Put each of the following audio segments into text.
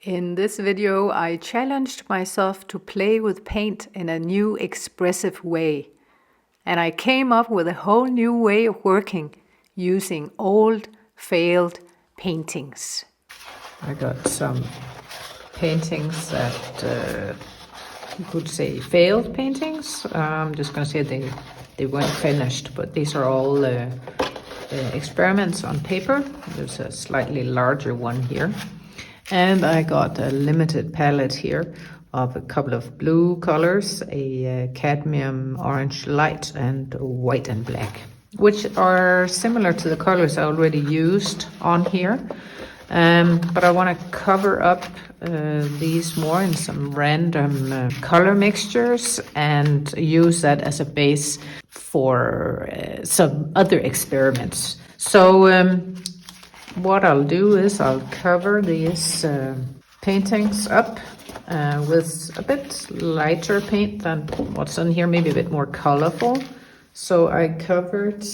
In this video, I challenged myself to play with paint in a new expressive way. And I came up with a whole new way of working using old, failed paintings. I got some paintings that you could say failed paintings. I'm just going to say they weren't finished, but these are all experiments on paper. There's a slightly larger one here. And I got a limited palette here of a couple of blue colors, a cadmium orange light, and white and black, which are similar to the colors I already used on here. But I want to cover up these more in some random color mixtures and use that as a base for some other experiments. So what I'll do is I'll cover these paintings up with a bit lighter paint than what's on here, maybe a bit more colorful. So I covered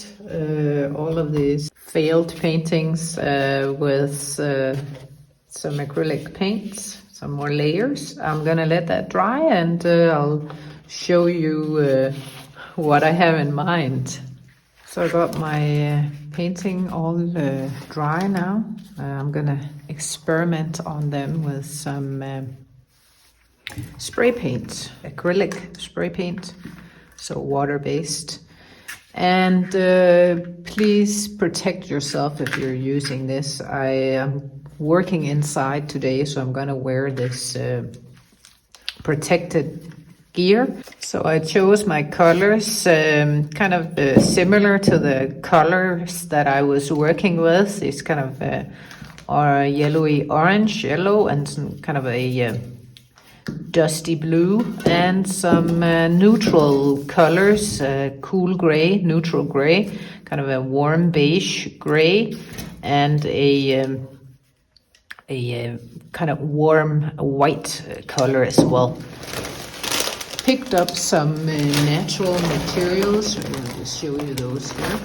all of these failed paintings with some acrylic paints, some more layers. I'm gonna let that dry and I'll show you what I have in mind. So I got my painting all dry now. I'm gonna experiment on them with some spray paint, acrylic spray paint, so water-based. And please protect yourself if you're using this. I am working inside today, so I'm gonna wear this protected gear. So I chose my colors kind of similar to the colors that I was working with. It's kind of yellowy orange, yellow, and some kind of a dusty blue, and some neutral colors, cool gray, neutral gray, kind of a warm beige gray, and a kind of warm white color as well. Picked up some natural materials. I'm going to just show you those here.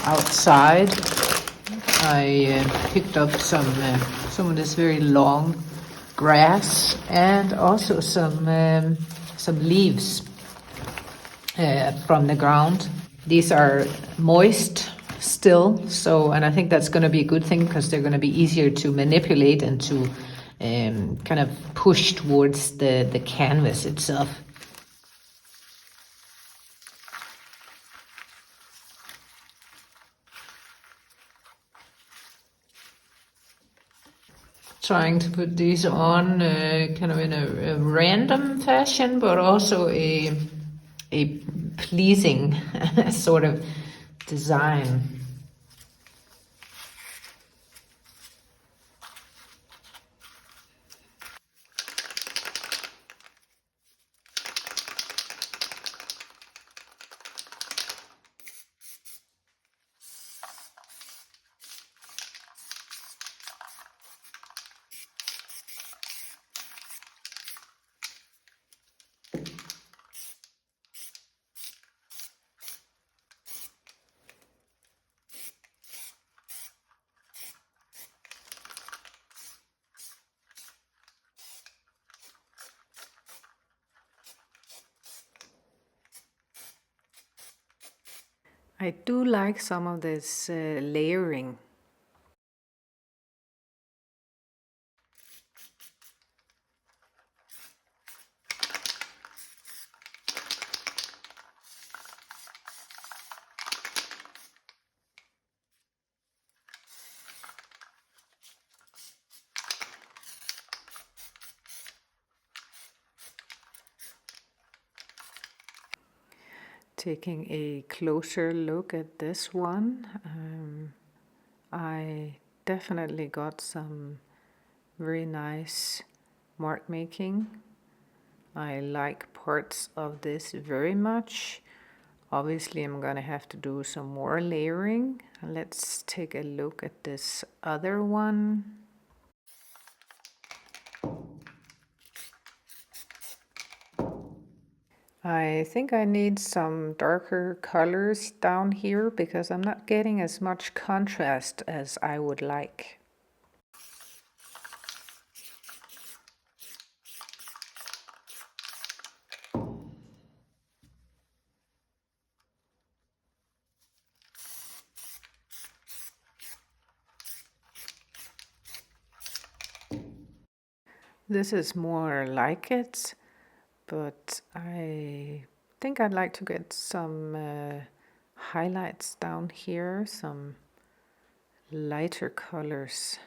Outside, I picked up some of this very long grass and also some leaves from the ground. These are moist still, and I think that's going to be a good thing because they're going to be easier to manipulate and to kind of push towards the canvas itself. Trying to put these on kind of in a random fashion, but also a pleasing sort of design. I do like some of this layering. Taking a closer look at this one, I definitely got some very nice mark making. I like parts of this very much. Obviously, I'm gonna have to do some more layering. Let's take a look at this other one. I think I need some darker colors down here because I'm not getting as much contrast as I would like. This is more like it, but I think I'd like to get some highlights down here, some lighter colors.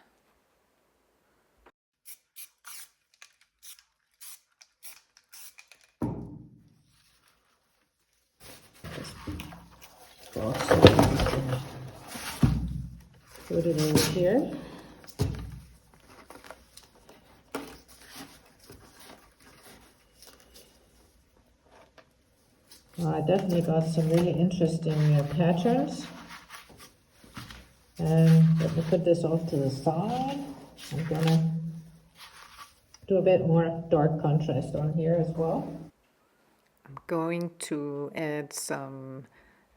Put it over here. I definitely got some really interesting patterns. And let me put this off to the side. I'm gonna do a bit more dark contrast on here as well. I'm going to add some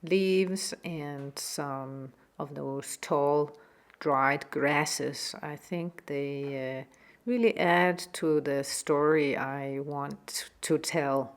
leaves and some of those tall dried grasses. I think they really add to the story I want to tell.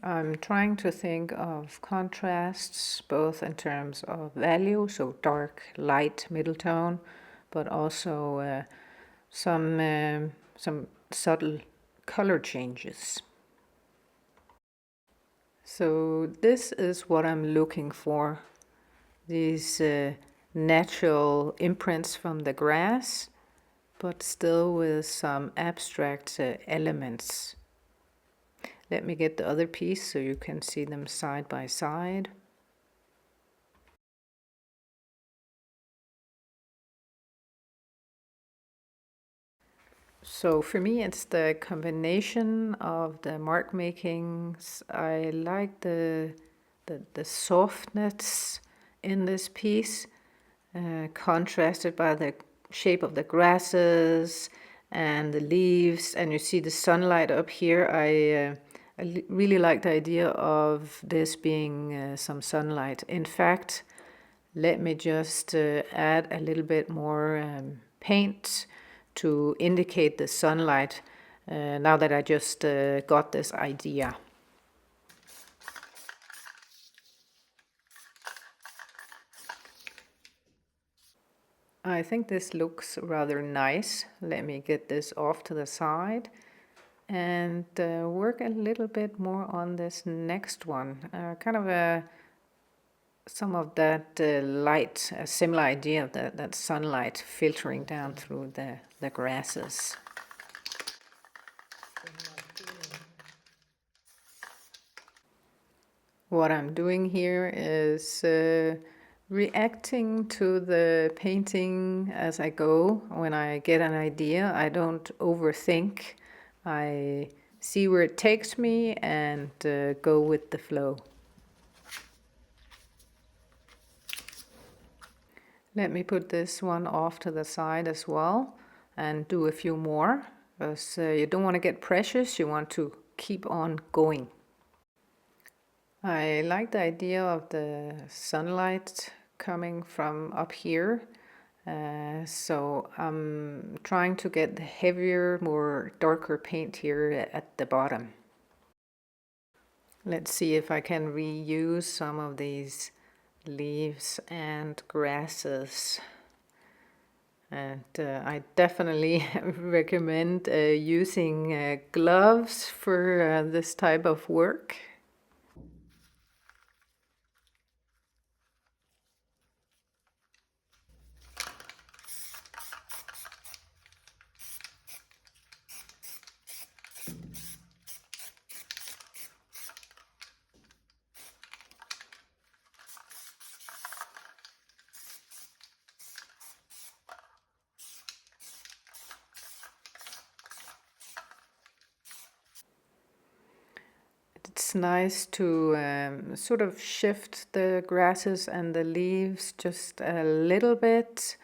I'm trying to think of contrasts both in terms of value, so dark, light, middle tone, but also some subtle color changes. So this is what I'm looking for. These natural imprints from the grass, but still with some abstract elements. Let me get the other piece so you can see them side by side. So for me, it's the combination of the mark makings. I like the softness in this piece, contrasted by the shape of the grasses and the leaves. And you see the sunlight up here. I really like the idea of this being some sunlight. In fact, let me just add a little bit more paint to indicate the sunlight now that I just got this idea. I think this looks rather nice. Let me get this off to the side and work a little bit more on this next one. Kind of some of that light, a similar idea of that sunlight filtering down through the grasses. What I'm doing here is reacting to the painting as I go. When I get an idea, I don't overthink. I see where it takes me and go with the flow. Let me put this one off to the side as well and do a few more, because you don't want to get precious, you want to keep on going. I like the idea of the sunlight coming from up here, so I'm trying to get the heavier, more darker paint here at the bottom. Let's see if I can reuse some of these leaves and grasses. And I definitely recommend using gloves for this type of work. It's nice to sort of shift the grasses and the leaves just a little bit.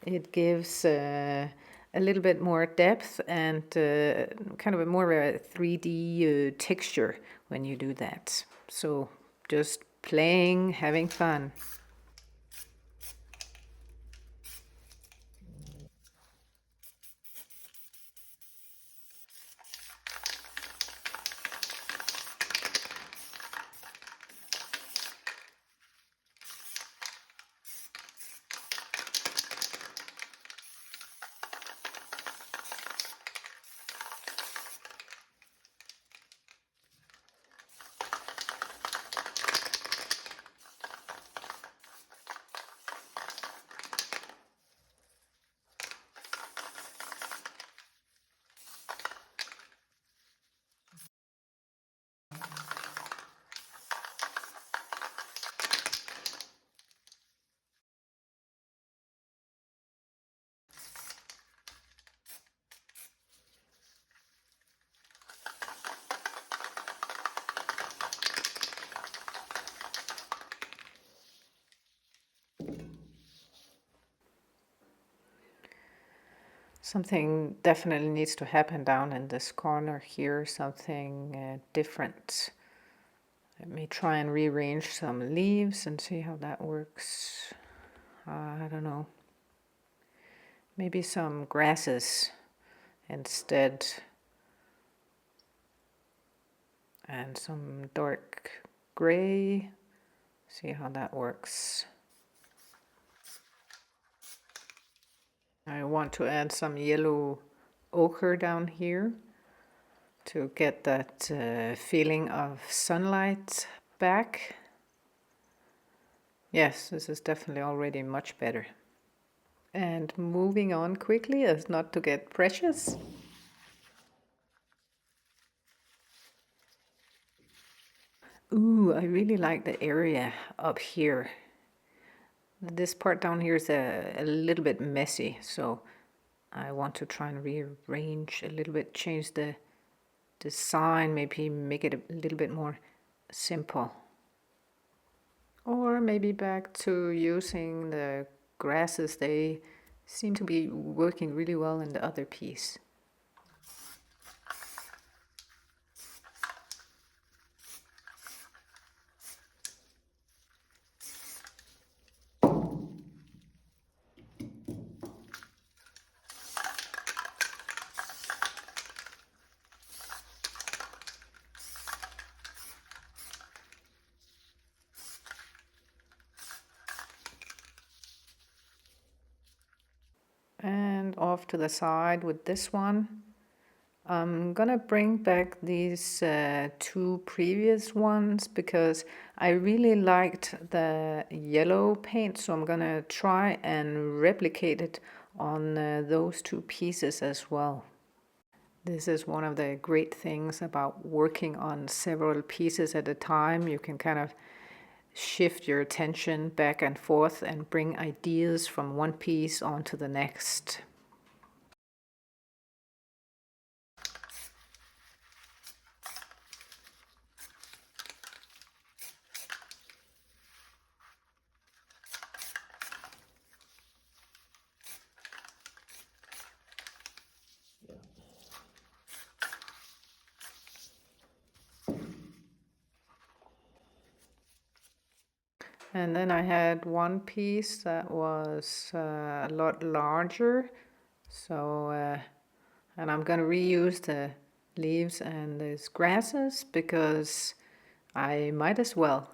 It gives a a little bit more depth and kind of a more a 3D texture when you do that. So just playing, having fun. Something definitely needs to happen down in this corner here, something different. Let me try and rearrange some leaves and see how that works. I don't know. Maybe some grasses instead. And some dark gray. See how that works. I want to add some yellow ochre down here to get that feeling of sunlight back. Yes, this is definitely already much better. And moving on quickly as not to get precious. Ooh, I really like the area up here. This part down here is a little bit messy, so I want to try and rearrange a little bit, change the design, maybe make it a little bit more simple. Or maybe back to using the grasses. They seem to be working really well in the other piece. And off to the side with this one. I'm gonna bring back these two previous ones because I really liked the yellow paint, so I'm gonna try and replicate it on those two pieces as well. This is one of the great things about working on several pieces at a time. You can kind of shift your attention back and forth and bring ideas from one piece onto the next. And then I had one piece that was a lot larger. So, and I'm going to reuse the leaves and these grasses because I might as well.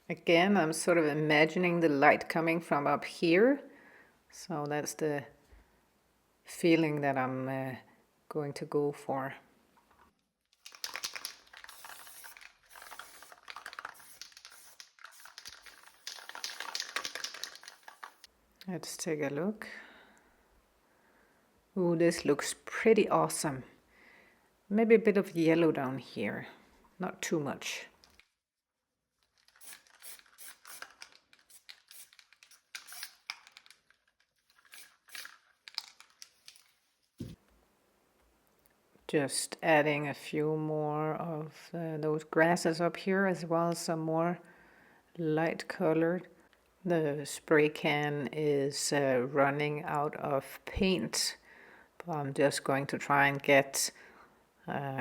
Again, I'm sort of imagining the light coming from up here. So that's the feeling that I'm going to go for. Let's take a look. Ooh, this looks pretty awesome. Maybe a bit of yellow down here, not too much. Just adding a few more of those grasses up here as well as some more light colored The spray can is running out of paint, but I'm just going to try and get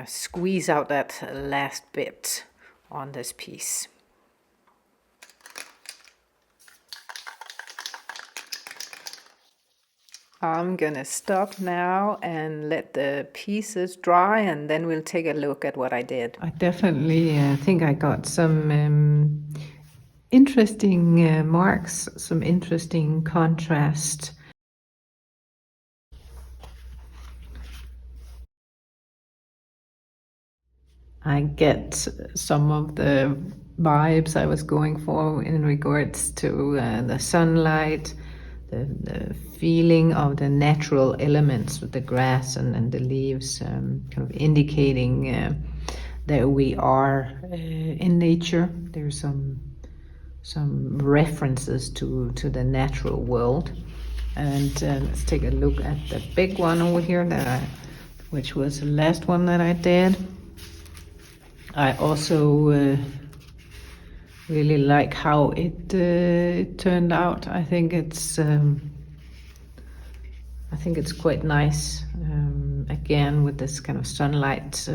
squeeze out that last bit on this piece. I'm gonna stop now and let the pieces dry, and then we'll take a look at what I did. I definitely think I got some interesting marks, some interesting contrast. I get some of the vibes I was going for in regards to the sunlight, the feeling of the natural elements with the grass and the leaves, kind of indicating that we are in nature. There's some references to the natural world. And let's take a look at the big one over here which was the last one that I did. I also really like how it turned out. I think it's quite nice. Again, with this kind of sunlight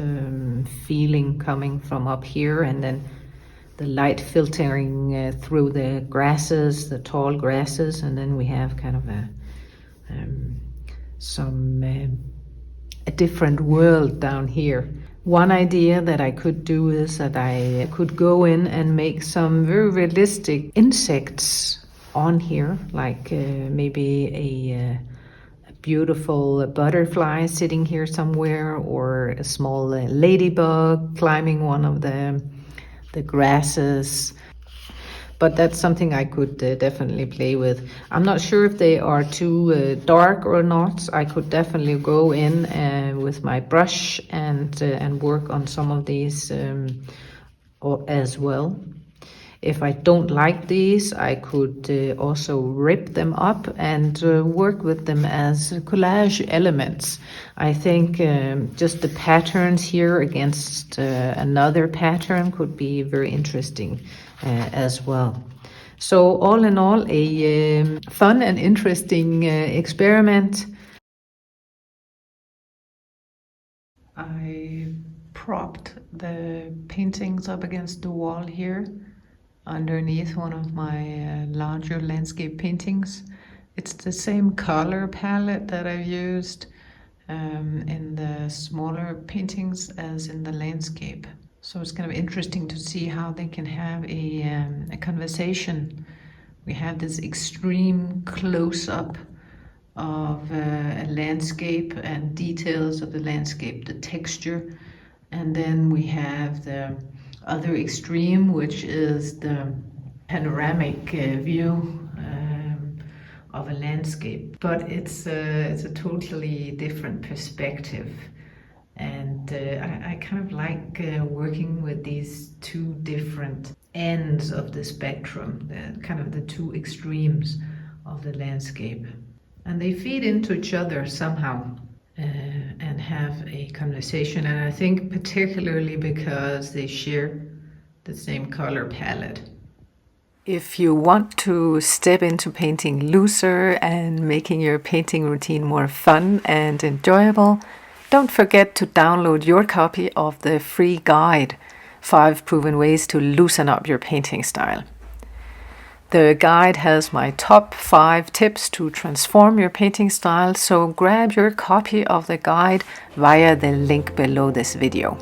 feeling coming from up here, and then the light filtering through the grasses, the tall grasses, and then we have kind of a different world down here. One idea that I could do is that I could go in and make some very realistic insects on here, like maybe a beautiful butterfly sitting here somewhere, or a small ladybug climbing one of the grasses. But that's something I could definitely play with. I'm not sure if they are too dark or not. I could definitely go in with my brush and work on some of these as well. If I don't like these, I could also rip them up and work with them as collage elements. I think just the patterns here against another pattern could be very interesting as well. So all in all, a fun and interesting experiment. I propped the paintings up against the wall here, underneath one of my larger landscape paintings. It's the same color palette that I've used in the smaller paintings as in the landscape. So it's kind of interesting to see how they can have a conversation. We have this extreme close-up of a landscape and details of the landscape, the texture, and then we have the other extreme, which is the panoramic view of a landscape. But it's a totally different perspective, and I kind of like working with these two different ends of the spectrum, kind of the two extremes of the landscape, and they feed into each other somehow. And have a conversation, and I think particularly because they share the same color palette. If you want to step into painting looser and making your painting routine more fun and enjoyable, don't forget to download your copy of the free guide, 5 Proven Ways to Loosen Up Your Painting Style. The guide has my top 5 tips to transform your painting style, so grab your copy of the guide via the link below this video.